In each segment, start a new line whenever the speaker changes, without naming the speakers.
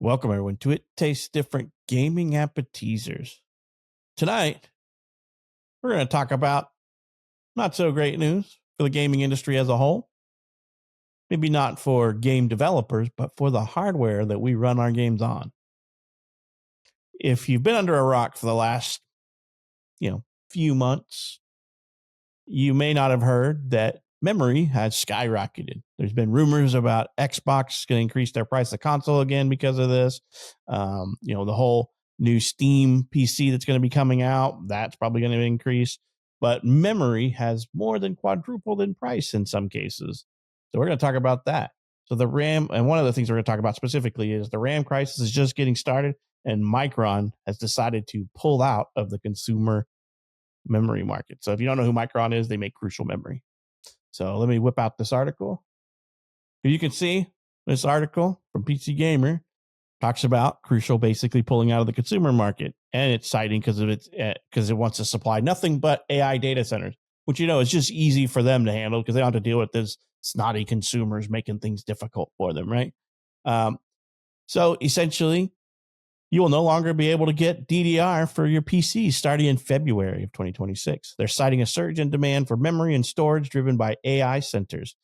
Welcome everyone to It Tastes Different Gaming Appetizers. Tonight, we're going to talk about not so great news for the gaming industry as a whole. Maybe not for game developers, but for the hardware that we run our games on. If you've been under a rock for the last, few months, you may not have heard that memory has skyrocketed. There's been rumors about Xbox going to increase their price of console again because of this. The whole new Steam PC that's going to be coming out, that's probably going to increase. But memory has more than quadrupled in price in some cases. So we're going to talk about that. So the RAM, and one of the things we're going to talk about specifically is the RAM crisis is just getting started, and Micron has decided to pull out of the consumer memory market. So if you don't know who Micron is, they make Crucial memory. So let me whip out this article. You can see this article from PC Gamer talks about Crucial basically pulling out of the consumer market, and it's citing because it wants to supply nothing but AI data centers, which is just easy for them to handle because they don't have to deal with this snotty consumers making things difficult for them, right? So essentially, you will no longer be able to get DDR for your PC starting in February of 2026. They're citing a surge in demand for memory and storage driven by AI centers.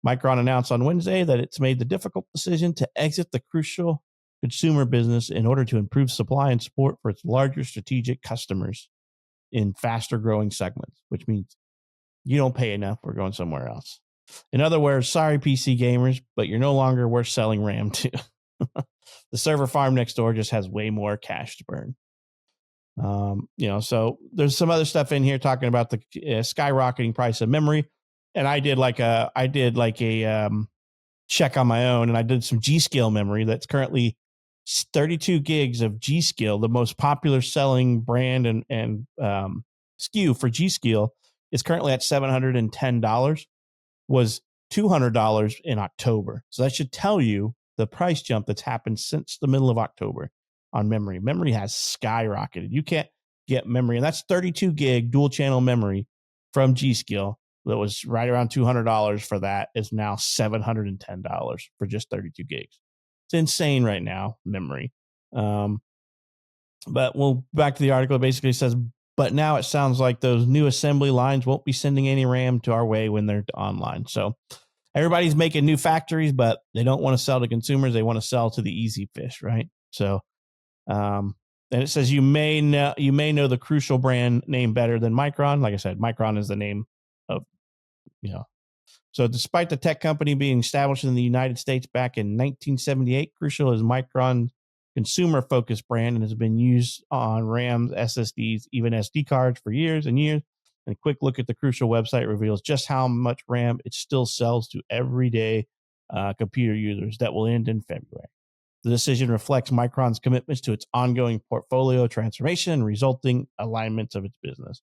Micron announced on Wednesday that it's made the difficult decision to exit the Crucial consumer business in order to improve supply and support for its larger strategic customers in faster growing segments, which means you don't pay enough, we're going somewhere else. In other words, sorry, PC gamers, but you're no longer worth selling RAM to. The server farm next door just has way more cash to burn. So there's some other stuff in here talking about the skyrocketing price of memory. And I did like a check on my own, and I did some G-Skill memory that's currently 32 gigs of G-Skill, the most popular selling brand and SKU for G-Skill is currently at $710, was $200 in October. So that should tell you the price jump that's happened since the middle of October on memory. Memory has skyrocketed. You can't get memory, and that's 32 gig dual channel memory from G-Skill that was right around $200 for that is now $710 for just 32 gigs. It's insane right now, memory. But back to the article. It basically says, but now it sounds like those new assembly lines won't be sending any RAM to our way when they're online. So everybody's making new factories, but they don't want to sell to consumers. They want to sell to the easy fish, right? So, and it says you may know the Crucial brand name better than Micron. Like I said, Micron is the name of, So despite the tech company being established in the United States back in 1978, Crucial is Micron's consumer-focused brand and has been used on RAMs, SSDs, even SD cards for years and years. And a quick look at the Crucial website reveals just how much RAM it still sells to everyday computer users. That will end in February. The decision reflects Micron's commitments to its ongoing portfolio transformation and resulting alignments of its business.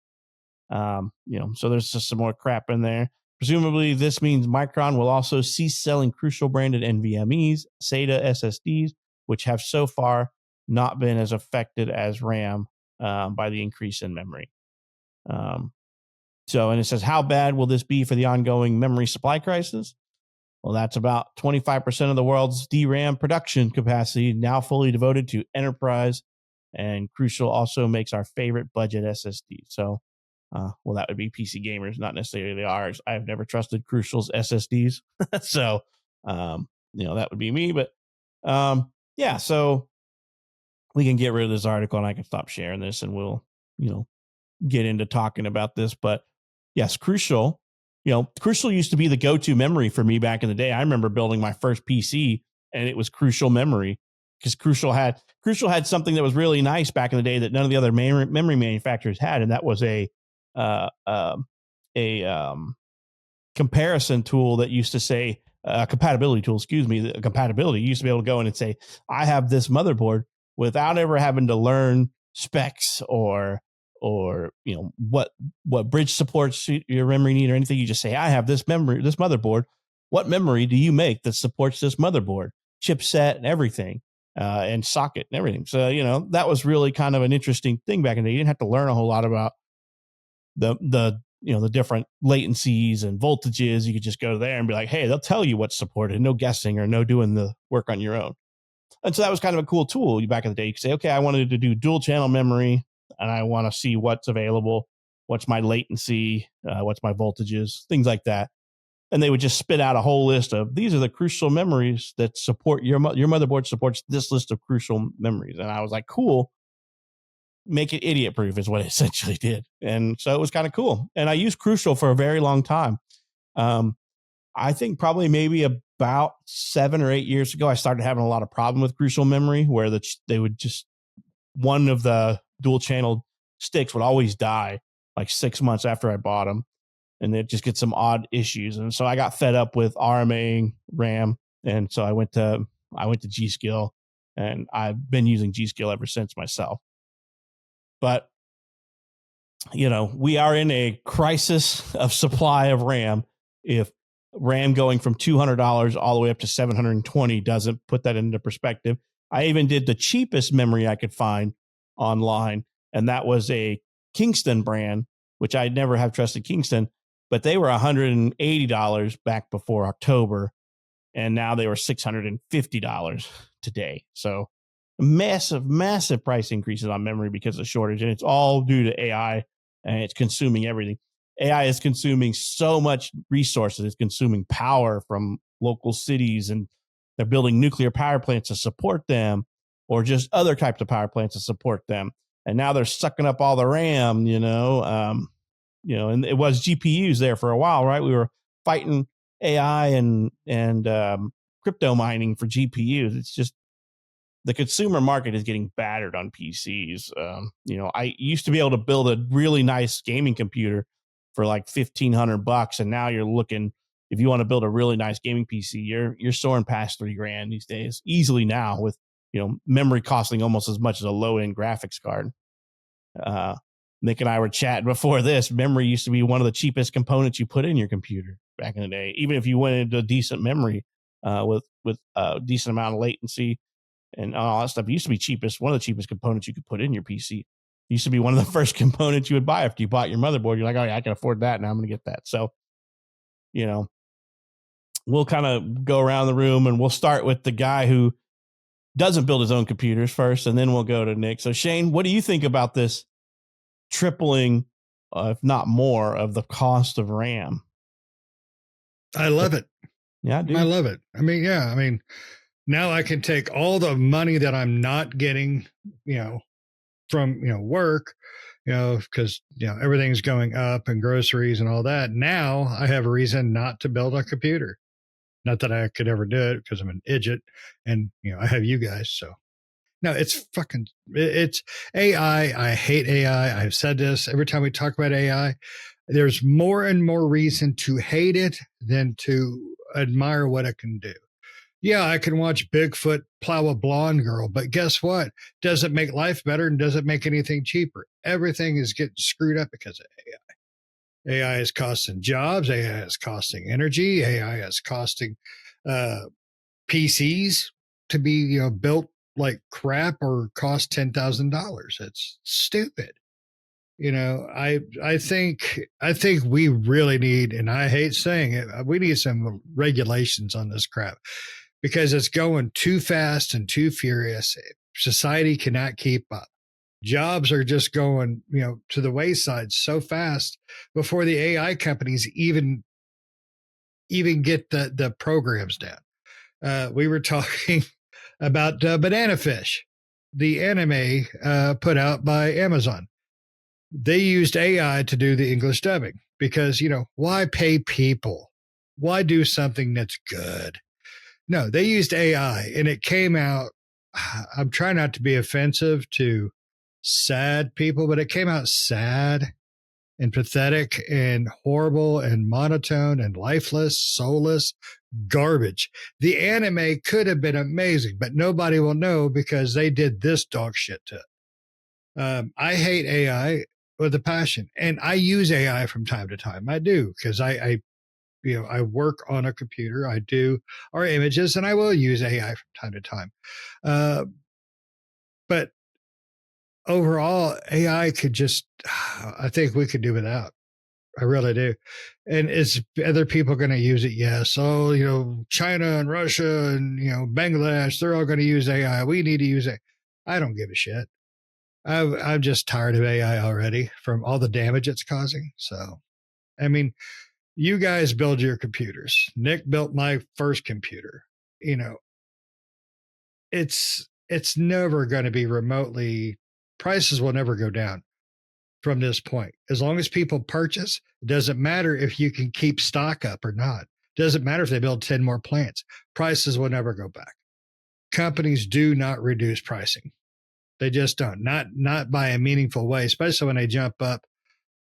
So there's just some more crap in there. Presumably, this means Micron will also cease selling Crucial branded NVMEs, SATA SSDs, which have so far not been as affected as RAM by the increase in memory. And it says, how bad will this be for the ongoing memory supply crisis? Well, that's about 25% of the world's DRAM production capacity now fully devoted to enterprise, and Crucial also makes our favorite budget SSD. So, that would be PC gamers, not necessarily ours. I've never trusted Crucial's SSDs. So, that would be me. But, so we can get rid of this article and I can stop sharing this and we'll, get into talking about this. But yes, Crucial used to be the go-to memory for me back in the day. I remember building my first PC and it was Crucial memory because Crucial had something that was really nice back in the day that none of the other memory manufacturers had. And that was a comparison tool that used to say compatibility tool, the compatibility. You used to be able to go in and say, I have this motherboard without ever having to learn specs or what bridge supports your memory need or anything. You just say, I have this motherboard. What memory do you make that supports this motherboard, chipset and everything, and socket and everything? So, that was really kind of an interesting thing back in the day. You didn't have to learn a whole lot about the different latencies and voltages. You could just go there and be like, hey, they'll tell you what's supported. No guessing or no doing the work on your own. And so that was kind of a cool tool back in the day. You could say, okay, I wanted to do dual channel memory and I want to see what's available, what's my latency, what's my voltages, things like that. And they would just spit out a whole list of these are the crucial memories that support your motherboard supports this list of crucial memories. And I was like, cool, make it idiot proof is what it essentially did. And so it was kind of cool. And I used Crucial for a very long time. I think probably maybe about 7 or 8 years ago, I started having a lot of problem with Crucial memory where they would just, one of the dual channel sticks would always die like 6 months after I bought them. And they'd just get some odd issues. And so I got fed up with RMA RAM. And so I went to G.Skill, and I've been using G.Skill ever since myself. But, we are in a crisis of supply of RAM. If RAM going from $200 all the way up to $720 doesn't put that into perspective. I even did the cheapest memory I could find online, and that was a Kingston brand, which I never have trusted Kingston, but they were $180 back before October, and now they were $650 today. So massive price increases on memory because of shortage, and it's all due to AI, and it's consuming everything. AI is consuming so much resources. It's consuming power from local cities, and they're building nuclear power plants to support them, or just other types of power plants to support them. And now they're sucking up all the RAM, and it was GPUs there for a while, right? We were fighting AI and crypto mining for GPUs. It's just the consumer market is getting battered on PCs. I used to be able to build a really nice gaming computer for like $1,500, and now you're looking, if you want to build a really nice gaming PC, you're soaring past $3,000 these days easily now, with memory costing almost as much as a low end graphics card. Nick and I were chatting before this. Memory used to be one of the cheapest components you put in your computer back in the day. Even if you went into decent memory with a decent amount of latency and all that stuff, it used to be one of the cheapest components you could put in your PC. It used to be one of the first components you would buy after you bought your motherboard. You're like, oh yeah, I can afford that. Now I'm going to get that. So, we'll kind of go around the room, and we'll start with the guy who doesn't build his own computers first, and then we'll go to Nick. So Shane, what do you think about this tripling, if not more, of the cost of RAM?
I love it.
Yeah, dude.
I love it. Now I can take all the money that I'm not getting, from, work, because, everything's going up and groceries and all that. Now I have a reason not to build a computer. Not that I could ever do it because I'm an idiot, and, I have you guys. So no, it's AI. I hate AI. I've said this every time we talk about AI. There's more and more reason to hate it than to admire what it can do. Yeah, I can watch Bigfoot plow a blonde girl, but guess what? Does it make life better, and does it make anything cheaper? Everything is getting screwed up because of AI. AI is costing jobs. AI is costing energy. AI is costing PCs to be built like crap or cost $10,000. It's stupid. I think we really need, and I hate saying it, we need some regulations on this crap, because it's going too fast and too furious. Society cannot keep up. Jobs are just going, to the wayside so fast before the AI companies even get the programs down. We were talking about Banana Fish, the anime put out by Amazon. They used AI to do the English dubbing because, why pay people? Why do something that's good? No, they used AI, and it came out. I'm trying not to be offensive to sad people, but it came out sad and pathetic and horrible and monotone and lifeless, soulless garbage. The anime could have been amazing, but nobody will know because they did this dog shit to it. I hate AI with a passion, and I use AI from time to time. I do, because I work on a computer. I do our images, and I will use AI from time to time. But overall, AI could just, I think we could do without. I really do. And is other people going to use it? Yes. Oh, China and Russia and, Bangladesh, they're all going to use AI. We need to use it. I don't give a shit. I'm just tired of AI already from all the damage it's causing. So, I mean, you guys build your computers. Nick built my first computer. You know, it's never going to be remotely, prices will never go down from this point. As long as people purchase, it doesn't matter if you can keep stock up or not. It doesn't matter if they build 10 more plants. Prices will never go back. Companies do not reduce pricing. They just don't. Not by a meaningful way, especially when they jump up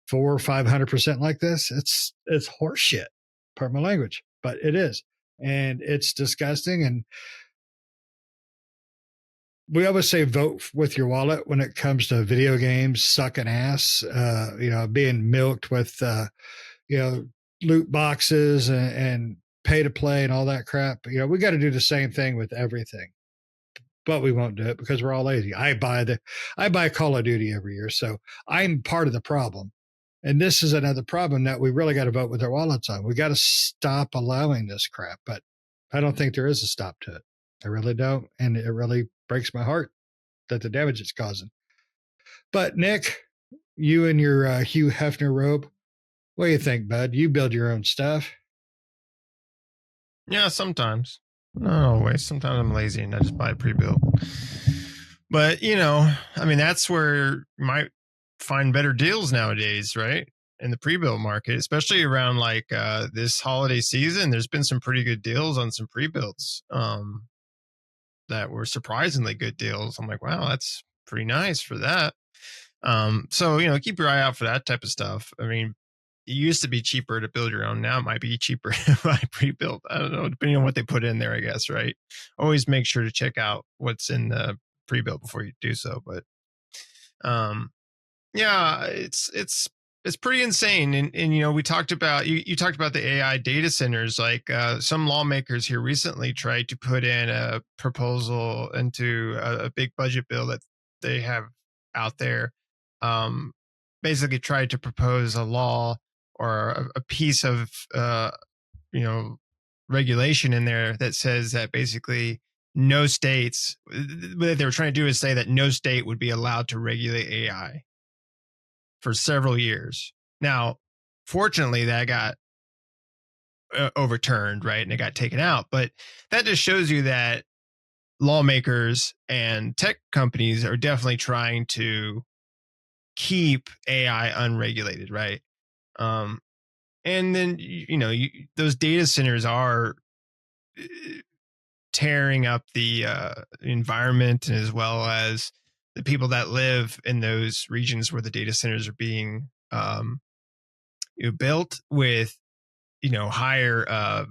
400 or 500% like this. It's horseshit. Pardon my language, but it is. And it's disgusting. And we always say vote with your wallet when it comes to video games sucking ass, being milked with, loot boxes and pay to play and all that crap. We got to do the same thing with everything, but we won't do it because we're all lazy. I buy Call of Duty every year. So I'm part of the problem. And this is another problem that we really got to vote with our wallets on. We got to stop allowing this crap, but I don't think there is a stop to it. I really don't. And it really breaks my heart that the damage it's causing. But Nick, you and your Hugh Hefner robe, what do you think, bud? You build your own stuff.
Yeah, sometimes. Not always. Sometimes I'm lazy and I just buy pre-built. But, that's where you might find better deals nowadays, right? In the pre-built market, especially around like this holiday season. There's been some pretty good deals on some pre-builts that were surprisingly good deals. I'm like, wow, that's pretty nice for that. So, keep your eye out for that type of stuff. I mean, it used to be cheaper to build your own. Now it might be cheaper to buy pre-built. I don't know, depending on what they put in there, I guess, right? Always make sure to check out what's in the pre-built before you do so. But yeah, it's pretty insane. And we talked about you talked about the AI data centers. Like some lawmakers here recently tried to put in a proposal into a big budget bill that they have out there. Basically tried to propose a law or a piece of regulation in there that says that basically no states, what they were trying to do is say that no state would be allowed to regulate AI for several years. Now, fortunately, that got overturned, right? And it got taken out. But that just shows you that lawmakers and tech companies are definitely trying to keep AI unregulated, right? And then those data centers are tearing up the environment, as well as the people that live in those regions where the data centers are being built, with higher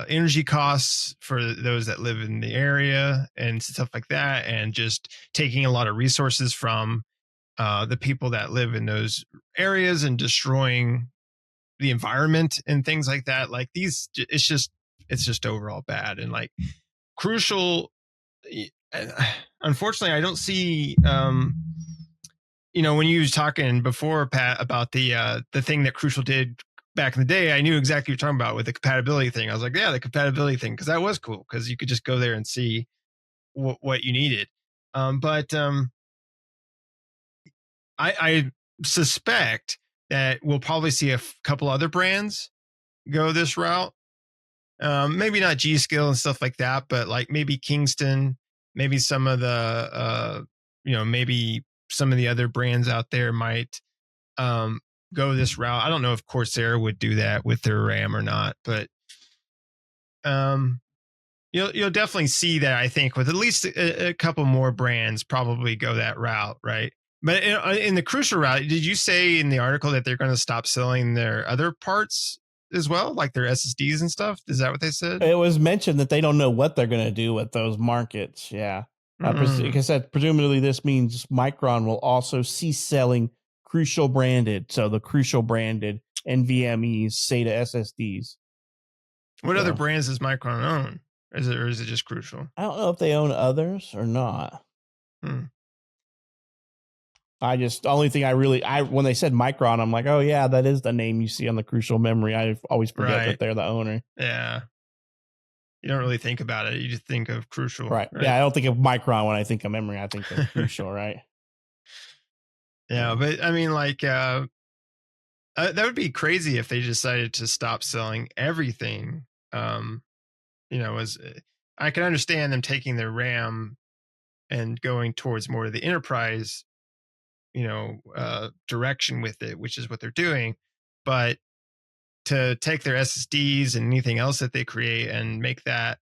energy costs for those that live in the area and stuff like that, and just taking a lot of resources from the people that live in those areas and destroying the environment and things like that. Like it's just overall bad. And like Crucial, unfortunately, I don't see when you was talking before, Pat, about the thing that Crucial did back in the day, I knew exactly what you're talking about with the compatibility thing. I was like, yeah, the compatibility thing, because that was cool, because you could just go there and see what you needed. But I suspect that we'll probably see a couple other brands go this route. Maybe not G-Skill and stuff like that, but like maybe Kingston, maybe some of the maybe some of the other brands out there might go this route. I don't know if Corsair would do that with their RAM or not, but you'll definitely see that, I think, with at least a couple more brands probably go that route, right? But in the Crucial route, did you say in the article that they're going to stop selling their other parts as well, like their SSDs and stuff? Is that what they said?
It was mentioned that they don't know what they're going to do with those markets. Yeah. Like I said, presumably this means Micron will also cease selling Crucial branded. So the Crucial branded NVMe's, SATA SSDs.
What other brands does Micron own? Or is it just Crucial?
I don't know if they own others or not. The only thing when they said Micron, I'm like, oh yeah, that is the name you see on the Crucial memory. I always forget that they're the owner.
Yeah. You don't really think about it. You just think of Crucial.
Right. Yeah, I don't think of Micron when I think of memory. I think of Crucial, right?
Yeah, but I mean, like, that would be crazy if they decided to stop selling everything. As I can understand them taking their RAM and going towards more of the enterprise, direction with it, which is what they're doing. But to take their SSDs and anything else that they create and make that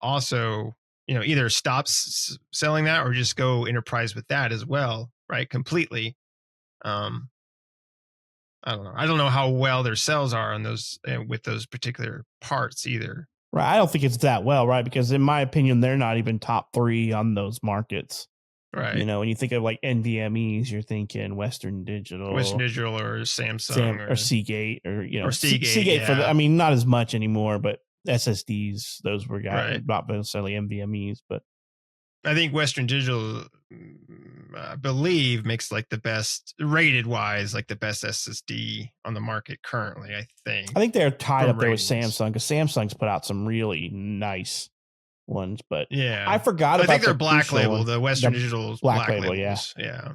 also, either stop selling that or just go enterprise with that as well, right? Completely. I don't know. I don't know how well their sales are on those with those particular parts either.
Right. I don't think it's that well, right? Because in my opinion, they're not even top 3 on those markets.
Right.
When you think of like NVMEs, you're thinking Western Digital
or Samsung
or Seagate or
Seagate.
Seagate
Yeah.
not as much anymore, but SSDs, those were
Right.
not necessarily NVMEs, but
I think Western Digital, I believe, makes like the best rated wise, like the best SSD on the market currently. I think
they're tied up there with
ratings.
Samsung, because Samsung's put out some really nice ones, but
Yeah,
I forgot about.
I think they're
the
Black
Crucial
Label.
one.
The Western Digital's Black Label.
Labels.
Yeah.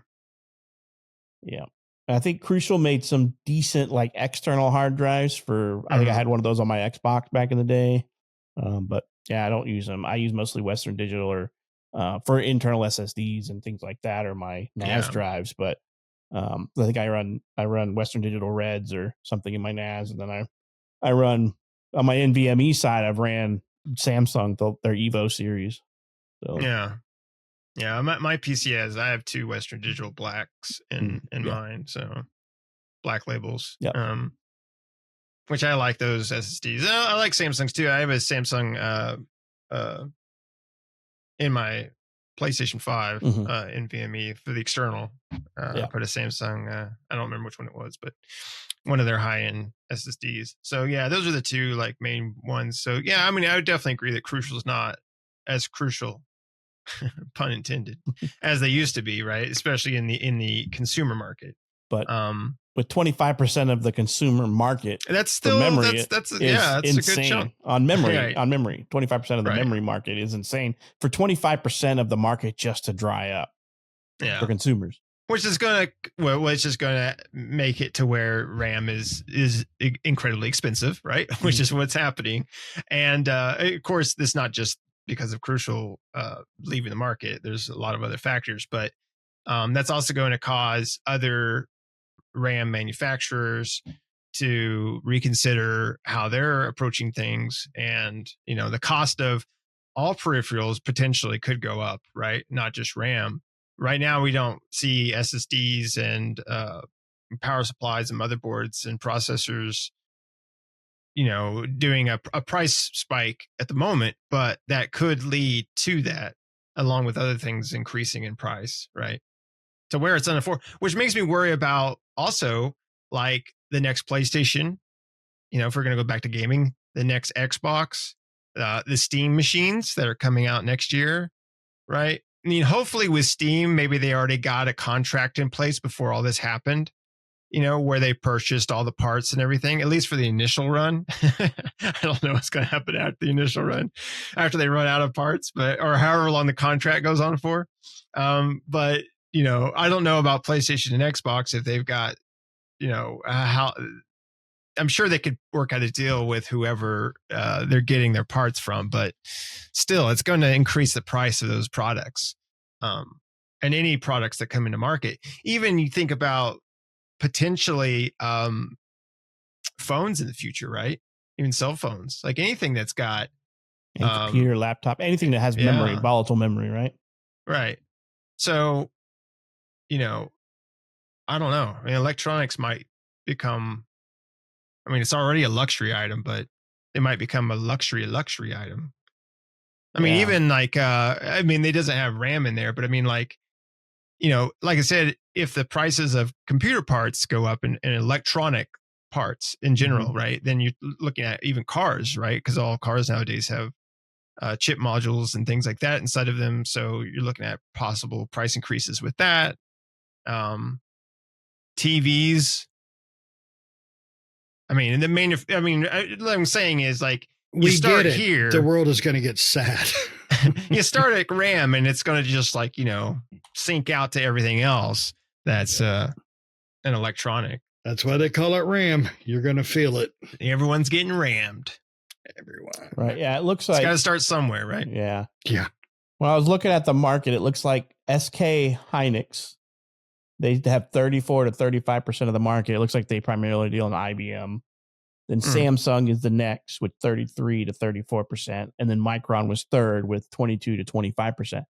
I think Crucial made some decent like external hard drives for. I think I had one of those on my Xbox back in the day, but yeah, I don't use them. I use mostly Western Digital or for internal SSDs and things like that, or my NAS drives. But I think I run Western Digital Reds or something in my NAS, and then I run on my NVMe side. I've ran Samsung their Evo series. So
yeah. My PC I have 2 Western Digital Blacks in mine, so Black Labels.
Yeah.
Which I like those SSDs. I like Samsungs too. I have a Samsung in my PlayStation 5 NVMe for the external. I put a Samsung. I don't remember which one it was, but one of their high-end SSDs. So yeah, those are the 2 like main ones. So yeah, I mean, I would definitely agree that Crucial is not as crucial, pun intended, as they used to be, right? Especially in the consumer market.
But with 25% of the consumer market,
that's still
memory.
That's
insane.
A good chunk
on memory.
Right.
On memory, 25% of the memory market is insane for 25% of the market just to dry up. For consumers,
which is just gonna make it to where RAM is incredibly expensive, right? Which is what's happening, and of course, this is not just because of Crucial leaving the market. There's a lot of other factors, but that's also going to cause other RAM manufacturers to reconsider how they're approaching things, and the cost of all peripherals potentially could go up, right? Not just RAM. Right now, we don't see SSDs and power supplies and motherboards and processors, doing a price spike at the moment, but that could lead to that, along with other things increasing in price, right? To where it's unaffordable, which makes me worry about also like the next PlayStation, if we're going to go back to gaming, the next Xbox, the Steam machines that are coming out next year, right? I mean, hopefully with Steam, maybe they already got a contract in place before all this happened, where they purchased all the parts and everything, at least for the initial run. I don't know what's going to happen after the initial run, after they run out of parts, or however long the contract goes on for. But I don't know about PlayStation and Xbox if they've got, how. I'm sure they could work out a deal with whoever they're getting their parts from, but still, it's going to increase the price of those products, and any products that come into market. Even you think about potentially phones in the future, right? Even cell phones, like anything that's got
computer, laptop, anything that has memory, volatile memory, right?
Right. So, I don't know. I mean, electronics might become. I mean, it's already a luxury item, but it might become a luxury item. I mean, even like, they doesn't have RAM in there, but I mean, like, like I said, if the prices of computer parts go up and electronic parts in general, right, then you're looking at even cars, right? Because all cars nowadays have chip modules and things like that inside of them. So you're looking at possible price increases with that. TVs. I mean, what I'm saying is like
We
start
get it.
here.
The world is going to get sad.
You start at RAM, and it's going to just like sync out to everything else. That's an electronic.
That's why they call it RAM. You're going to feel it.
Everyone's getting rammed.
Everyone.
Right. Yeah. It looks
It's
like
got to start somewhere, right?
Yeah.
Yeah.
When I was looking at the market, it looks like SK Hynix, they have 34 to 35% of the market. It looks like they primarily deal in IBM. Then Samsung is the next with 33 to 34%. And then Micron was third with 22 to 25%.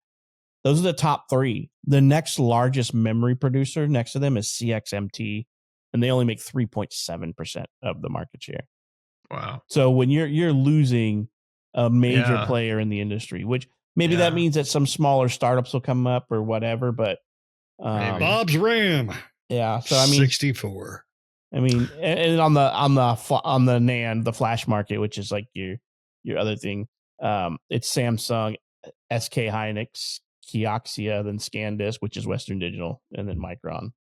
Those are the top three. The next largest memory producer next to them is CXMT, and they only make 3.7% of the market share.
Wow.
So when you're losing a major player in the industry, which maybe that means that some smaller startups will come up or whatever, but
Bob's RAM.
Yeah. So I mean
64.
I mean, and on the NAND, the flash market, which is like your other thing, it's Samsung, SK Hynix, Kioxia, then ScanDisk, which is Western Digital, and then Micron.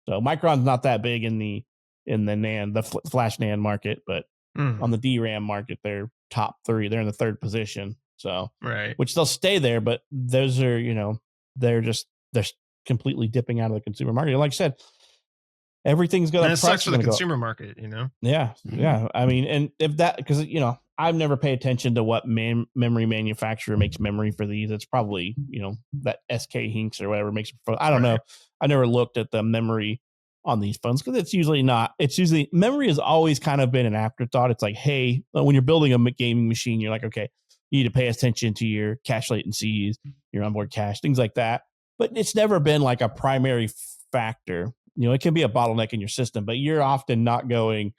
So Micron's not that big in the NAND, the flash NAND market, but on the DRAM market, they're top three. They're in the third position. So which they'll stay there, but those are they're completely dipping out of the consumer market. Like I said, everything's going to
sucks for the consumer market,
Yeah. Yeah. I mean, and if that, because, I've never paid attention to what memory manufacturer makes memory for these. It's probably, that SK Hinks or whatever makes, I don't know. I never looked at the memory on these phones because it's usually memory has always kind of been an afterthought. It's like, hey, when you're building a gaming machine, you're like, okay, you need to pay attention to your cache latencies, your onboard cache, things like that. But it's never been like a primary factor. It can be a bottleneck in your system, but you're often not going,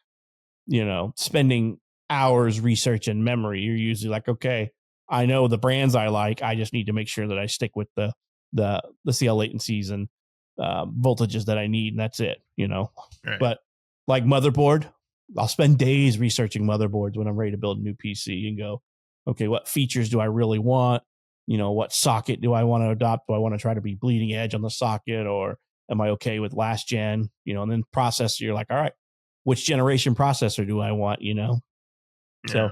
spending hours researching memory. You're usually like, okay, I know the brands I like. I just need to make sure that I stick with the CL latencies and voltages that I need, and that's it. But like motherboard, I'll spend days researching motherboards when I'm ready to build a new PC and go, okay, what features do I really want? What socket do I want to adopt? Do I want to try to be bleeding edge on the socket, or am I okay with last gen? And then processor, you're like, all right, which generation processor do I want? So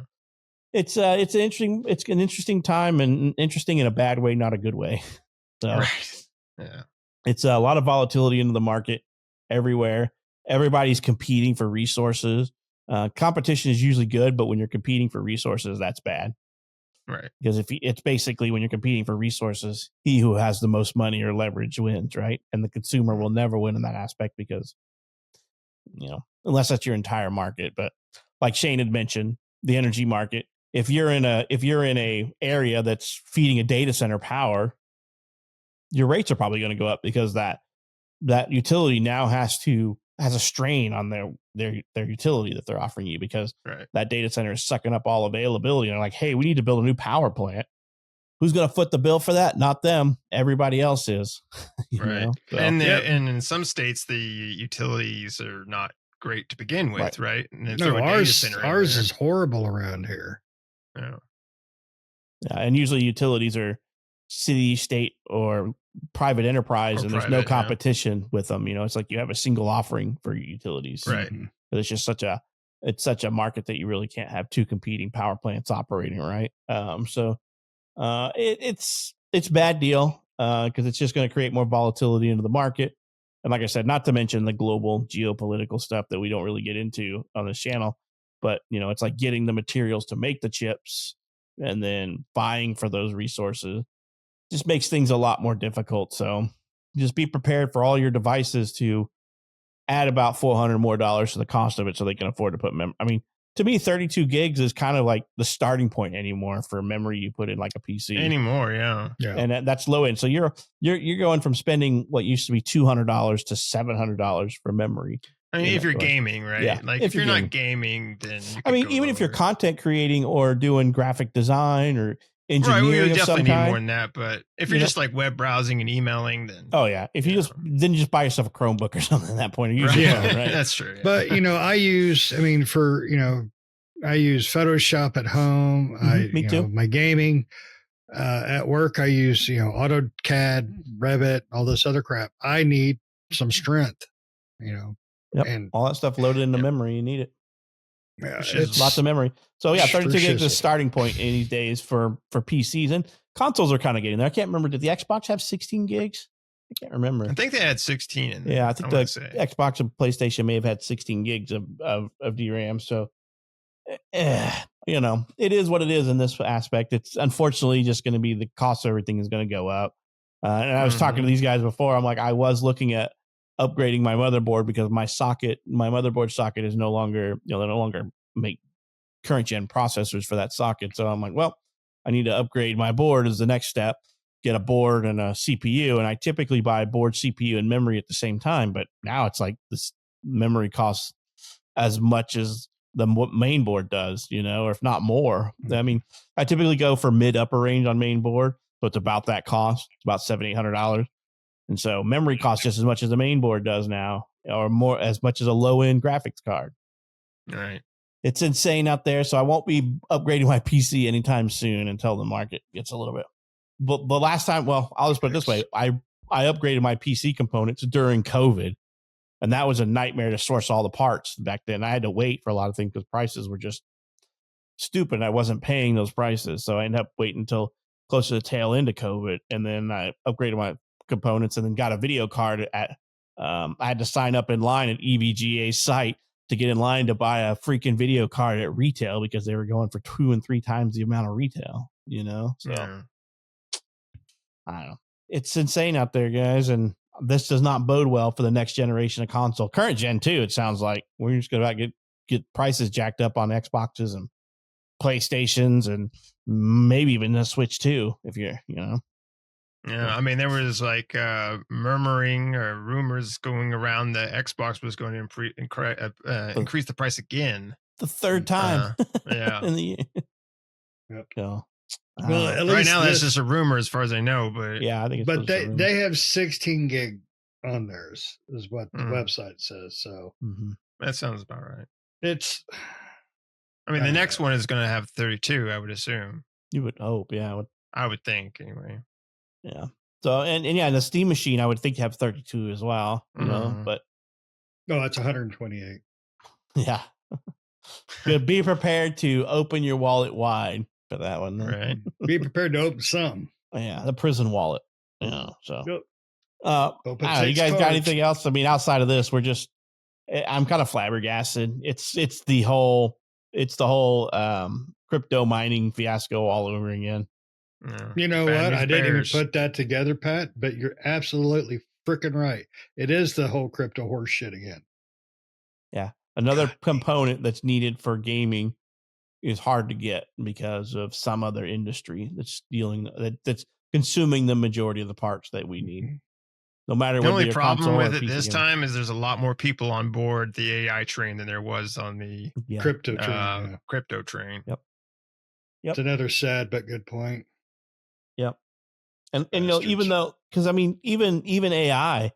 it's an interesting time, and interesting in a bad way, not a good way. So it's a lot of volatility into the market everywhere. Everybody's competing for resources. Competition is usually good, but when you're competing for resources, that's bad.
Right.
Because it's basically when you're competing for resources, he who has the most money or leverage wins, right? And the consumer will never win in that aspect because, unless that's your entire market. But like Shane had mentioned, the energy market, if you're in a area that's feeding a data center power, your rates are probably going to go up because that utility now has a strain on their utility that they're offering you because that data center is sucking up all availability. And they're like, hey, we need to build a new power plant. Who's going to foot the bill for that? Not them. Everybody else is.
So, and in some states, the utilities are not great to begin with, right? And
ours is horrible around here.
Yeah.
Yeah, and usually utilities are city, state, or private enterprise, and there's no competition with them. It's like you have a single offering for utilities,
right?
But it's just such a market that you really can't have two competing power plants operating, right? It's bad deal because it's just going to create more volatility into the market. And like I said, not to mention the global geopolitical stuff that we don't really get into on this channel. But it's like getting the materials to make the chips and then buying for those resources just makes things a lot more difficult. So just be prepared for all your devices to add about $400 more to the cost of it so they can afford to put I mean, to me, 32 gigs is kind of like the starting point anymore for memory you put in like a PC.
Anymore, yeah.
And that's low end. So you're going from spending what used to be $200 to $700 for memory.
I mean, if you're gaming, right?
Yeah.
Like if you're not gaming, then
even if you're content creating or doing graphic design or engineering,
we definitely need more than that. But if you're just like web browsing and emailing, then
if you just buy yourself a Chromebook or something at that point. Usually,
right? That's true. Yeah.
But I use Photoshop at home.
Me too.
My gaming at work, I use AutoCAD, Revit, all this other crap. I need some strength,
Yep.
and
All that stuff loaded into memory. You need it.
yeah,
It's
Lots of memory. So yeah, 32 gigs is
shizzle.
the starting point in these days for PCs, and consoles are kind of getting there. I can't remember. Did the Xbox have 16 gigs? I can't remember.
I think they had 16 in there.
Yeah, I think the Xbox and PlayStation may have had 16 gigs of DRAM. So, it is what it is in this aspect. It's unfortunately just going to be the cost of everything is going to go up. And I was talking to these guys before. I'm like, I was looking at upgrading my motherboard because my motherboard socket is no longer, they no longer make current gen processors for that socket. So I'm like, well, I need to upgrade my board as the next step, get a board and a CPU. And I typically buy board, CPU, and memory at the same time. But now it's like this memory costs as much as the main board does, or if not more. I mean, I typically go for mid upper range on main board. So it's about that cost. It's about $700-800. And so memory costs just as much as the main board does now, or more, as much as a low end graphics card.
Right.
It's insane out there. So I won't be upgrading my PC anytime soon until the market gets a little bit. But the last time, well, I'll just put it this way. I upgraded my PC components during COVID, and that was a nightmare to source all the parts back then. I had to wait for a lot of things because prices were just stupid. I wasn't paying those prices. So I ended up waiting until close to the tail end of COVID. And then I upgraded my components and then got a video card I had to sign up in line at EVGA's site to get in line to buy a freaking video card at retail because they were going for 2 and 3 times the amount of retail, So I don't know. It's insane out there, guys. And this does not bode well for the next generation of console. Current gen too, it sounds like we're just going to get prices jacked up on Xboxes and PlayStations and maybe even the Switch too, if you're,
Yeah, I mean, there was like murmuring or rumors going around that Xbox was going to increase the price again.
The third time.
Yeah.
in the year.
Yep.
So,
well, at
right
least
now that's just a rumor as far as I know, but
yeah, I think it's
but they have 16 gig on theirs is what the website says. So
that sounds about right.
I
mean, the next one is going to have 32, I would assume.
You would hope, yeah.
I would think anyway.
Yeah. So and yeah, the Steam machine I would think have 32 as well, but
no, it's 128.
Yeah. Good. Be prepared to open your wallet wide for that one.
Right.
Be prepared to open some.
Yeah, the prison wallet. Yeah. So
Open
you guys got anything else? I mean, outside of this, I'm kind of flabbergasted. It's the whole crypto mining fiasco all over again.
Yeah.
You know what? I didn't even put that together, Pat, but you're absolutely freaking right. It is the whole crypto horse shit again.
Yeah. Another component that's needed for gaming is hard to get because of some other industry that's that's consuming the majority of the parts that we need. No matter what. The
only problem with it this time is there's a lot more people on board the AI train than there was on the
crypto train.
Crypto train.
Yep.
It's another sad but good point.
Yep. And even though, because I mean, even AI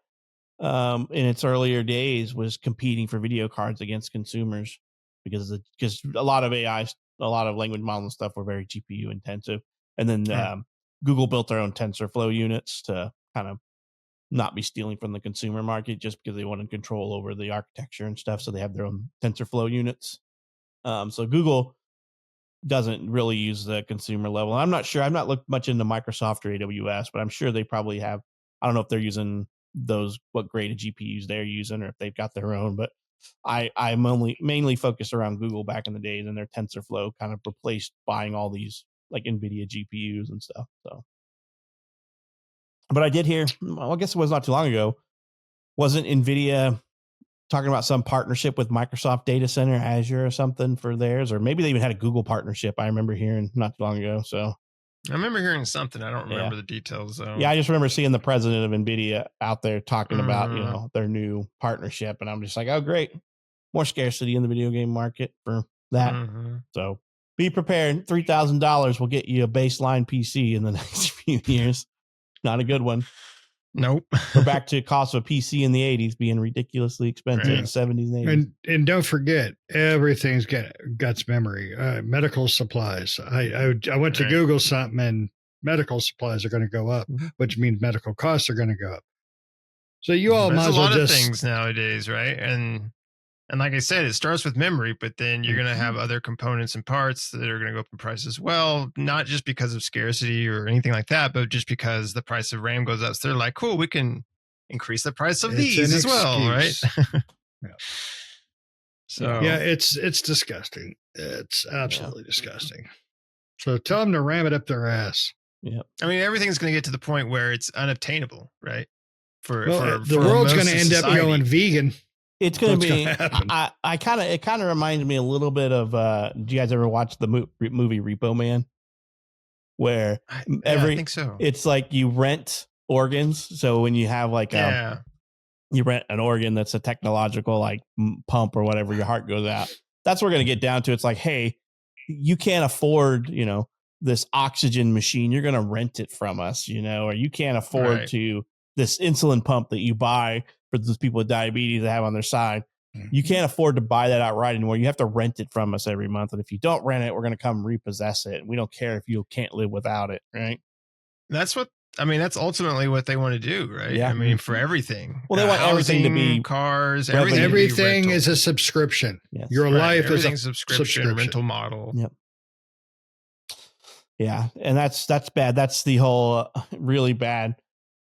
in its earlier days was competing for video cards against consumers because a lot of AI, a lot of language models and stuff were very GPU intensive. And then Google built their own TensorFlow units to kind of not be stealing from the consumer market just because they wanted control over the architecture and stuff. So they have their own TensorFlow units. So Google doesn't really use the consumer level. I'm not sure. I've not looked much into Microsoft or AWS, but I'm sure they probably have. I don't know if they're using what grade of GPUs they're using or if they've got their own, but I'm only mainly focused around Google back in the days, and their TensorFlow kind of replaced buying all these like NVIDIA GPUs and stuff. So, but I did hear, I guess it was not too long ago, wasn't NVIDIA talking about some partnership with Microsoft Data Center, Azure or something for theirs, or maybe they even had a Google partnership. I remember hearing not too long ago. So
I remember hearing something. I don't remember the details though.
Yeah, I just remember seeing the president of NVIDIA out there talking about, their new partnership. And I'm just like, oh, great. More scarcity in the video game market for that. So be prepared. $3,000 will get you a baseline PC in the next few years. Not a good one.
Nope.
We're back to cost of a PC in the 80s being ridiculously expensive in the 70s and 80s.
And don't forget, everything's got memory. Medical supplies. I went to Google something, and medical supplies are going to go up, which means medical costs are going to go up. So you all
There's
might
a
as well
lot of
just
things nowadays, right? And like I said, it starts with memory, but then you're going to have other components and parts that are going to go up in price as well, not just because of scarcity or anything like that, but just because the price of RAM goes up. So they're like, cool, we can increase the price of
it's
these
an
as well, right?
excuse. Yeah.
So
Yeah, it's disgusting. It's absolutely disgusting. So tell them to ram it up their ass.
Yeah.
I mean, everything's going to get to the point where it's unobtainable, right?
The world's going to end up going vegan.
It's going to be.
Happen.
It kind of reminds me a little bit of. Do you guys ever watch the movie Repo Man? Where
I think so.
It's like you rent organs. So when you have like you rent an organ that's a technological like pump or whatever, your heart goes out. That's what we're going to get down to. It's like, hey, you can't afford, this oxygen machine. You're going to rent it from us, or you can't afford to this insulin pump that you buy for those people with diabetes that have on their side. You can't afford to buy that outright anymore. You have to rent it from us every month. And if you don't rent it, we're going to come repossess it. And we don't care if you can't live without it. Right.
That's ultimately what they want to do, right?
Yeah.
I mean, for everything.
Well, they want everything to be
cars.
Everything is a subscription.
Yes.
Your life is a
subscription rental model.
Yep. Yeah. And that's bad. That's the whole really bad,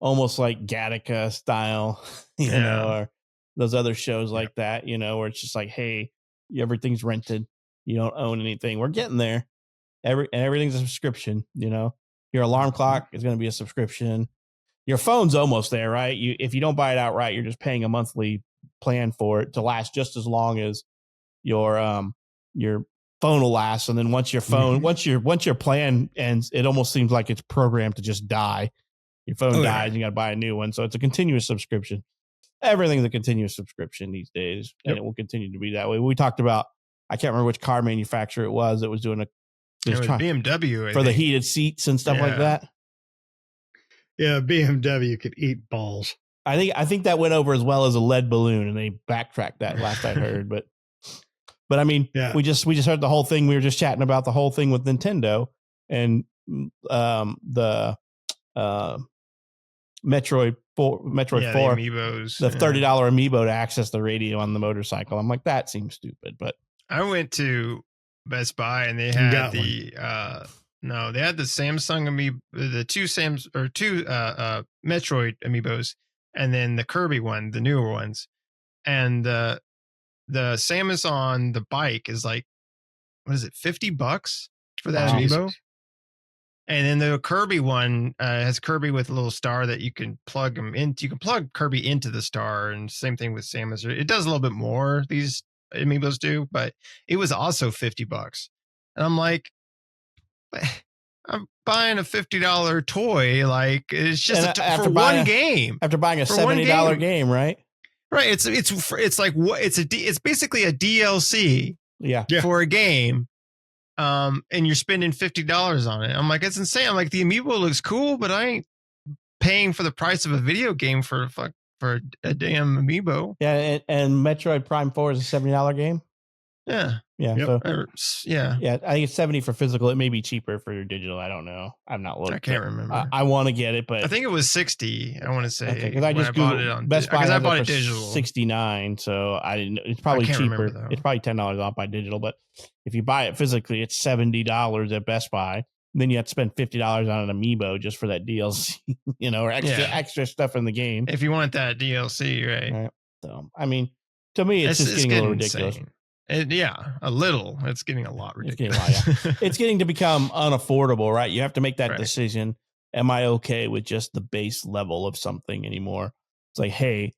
almost like Gattaca style, or those other shows like that, where it's just like, hey, everything's rented. You don't own anything. We're getting there. Everything's a subscription, Your alarm clock is going to be a subscription. Your phone's almost there, right? If you don't buy it outright, you're just paying a monthly plan for it to last just as long as your phone will last. And then once your plan ends, it almost seems like it's programmed to just die. Your phone dies and you got to buy a new one. So it's a continuous subscription. Everything's a continuous subscription these days, and it will continue to be that way. We talked about, I can't remember which car manufacturer it was that was doing it was
BMW
for the heated seats and stuff like that.
Yeah, BMW could eat balls.
I think that went over as well as a lead balloon, and they backtracked that last I heard. But I mean, we just heard the whole thing. We were just chatting about the whole thing with Nintendo and the Metroid 4,
the Amiibos,
the $30 Amiibo to access the radio on the motorcycle. I'm like, that seems stupid. But
I went to Best Buy and they had they had the Samsung Amiibo, the two Metroid Amiibos, and then the Kirby one, the newer ones. And the Samus on the bike is like, what is it, $50 for that Amiibo? And then the Kirby one has Kirby with a little star that you can plug them into. You can plug Kirby into the star, and same thing with Samus. It does a little bit more, these Amiibos do, but it was also $50. And I'm like, I'm buying a $50 toy. Like, it's just for one game.
After buying a $70 game, right?
Right. It's like what it's basically a DLC for a game. And you're spending $50 on it. I'm like, it's insane. I'm like, the Amiibo looks cool, but I ain't paying for the price of a video game for a damn Amiibo.
Yeah, and Metroid Prime 4 is a $70 game.
Yeah.
Yeah.
Yep.
Yeah. I think it's 70 for physical. It may be cheaper for your digital. I don't know. I'm not looking.
I can't remember.
I want to get it, but
I think it was 60. I want to say
because I just bought it on Best Buy.
Because I bought it digital.
69, so I didn't. It's probably cheaper. It's probably $10 off by digital, but if you buy it physically, it's $70 at Best Buy. Then you have to spend $50 on an Amiibo just for that DLC, or extra stuff in the game.
If you want that DLC, right?
So, I mean, to me, it's just getting a little ridiculous.
A little. It's getting a lot ridiculous.
It's getting to become unaffordable, right? You have to make that decision. Am I okay with just the base level of something anymore? It's like, hey,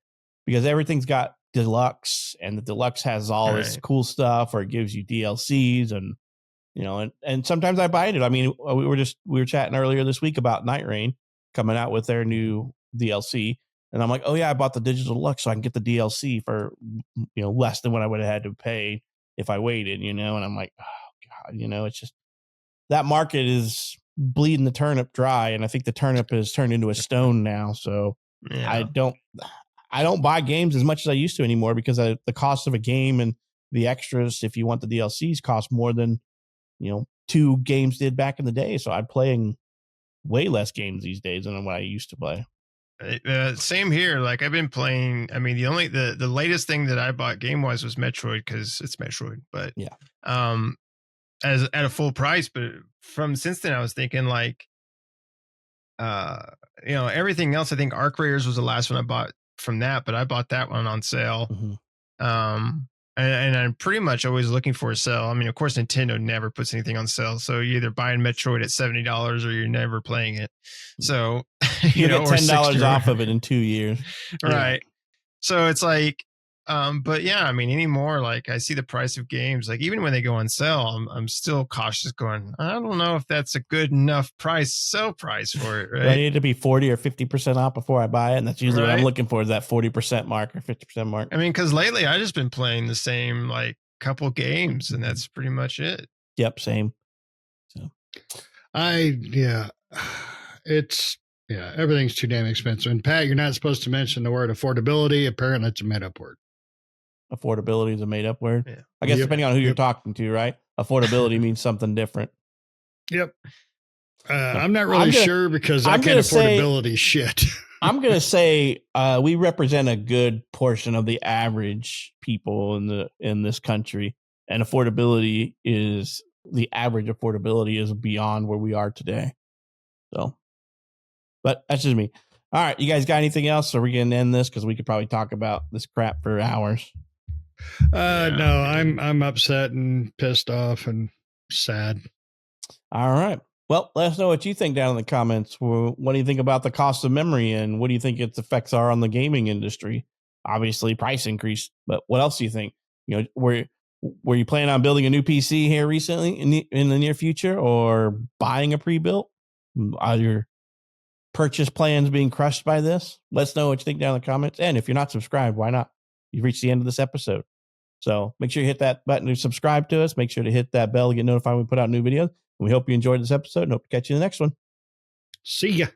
because everything's got deluxe, and the deluxe has all this cool stuff, or it gives you DLCs, and and sometimes I buy it. I mean, we were chatting earlier this week about Night Rain coming out with their new DLC. And I'm like, oh yeah, I bought the digital deluxe so I can get the DLC for, less than what I would have had to pay if I waited, and I'm like, oh God, it's just, that market is bleeding the turnip dry. And I think the turnip has turned into a stone now. So I don't buy games as much as I used to anymore, because the cost of a game and the extras, if you want the DLCs, cost more than, 2 games did back in the day. So I'm playing way less games these days than what I used to play.
Same here. Like I've been playing. I mean, the latest thing that I bought game wise was Metroid because it's Metroid. But
Yeah.
As at a full price. But from since then, I was thinking like, everything else. I think Arc Raiders was the last one I bought from that, but I bought that one on sale.
Mm-hmm.
And I'm pretty much always looking for a sale. I mean, of course, Nintendo never puts anything on sale. So you're either buying Metroid at $70 or you're never playing it. So
you get $10 off of it in 2 years.
Right. Yeah. So it's like, but yeah, I mean, anymore, like I see the price of games, like even when they go on sale, I'm still cautious going, I don't know if that's a good enough sell price for it. Right.
Do I need to be 40 or 50% off before I buy it? And that's usually what I'm looking for, is that 40% mark or 50% mark.
I mean, because lately I just been playing the same like couple games and that's pretty much it.
Yep. Same. So
everything's too damn expensive. And Pat, you're not supposed to mention the word affordability. Apparently it's a made up word.
Affordability is a made up word.
Yeah.
I guess depending on who you're talking to, right? Affordability means something different.
Yep. I'm not really sure because I can't affordability shit.
I'm going to say we represent a good portion of the average people in this country, and affordability is the average affordability is beyond where we are today. So, but that's just me. All right, you guys got anything else? Or are we going to end this? Because we could probably talk about this crap for hours.
No, I'm upset and pissed off and sad.
All right. Well, let us know what you think down in the comments. What do you think about the cost of memory, and what do you think its effects are on the gaming industry? Obviously, price increase, but what else do you think? Were you planning on building a new PC here recently in the near future, or buying a pre-built? Are your purchase plans being crushed by this? Let us know what you think down in the comments. And if you're not subscribed, why not? You've reached the end of this episode. So make sure you hit that button to subscribe to us. Make sure to hit that bell to get notified when we put out new videos. And we hope you enjoyed this episode and hope to catch you in the next one.
See ya.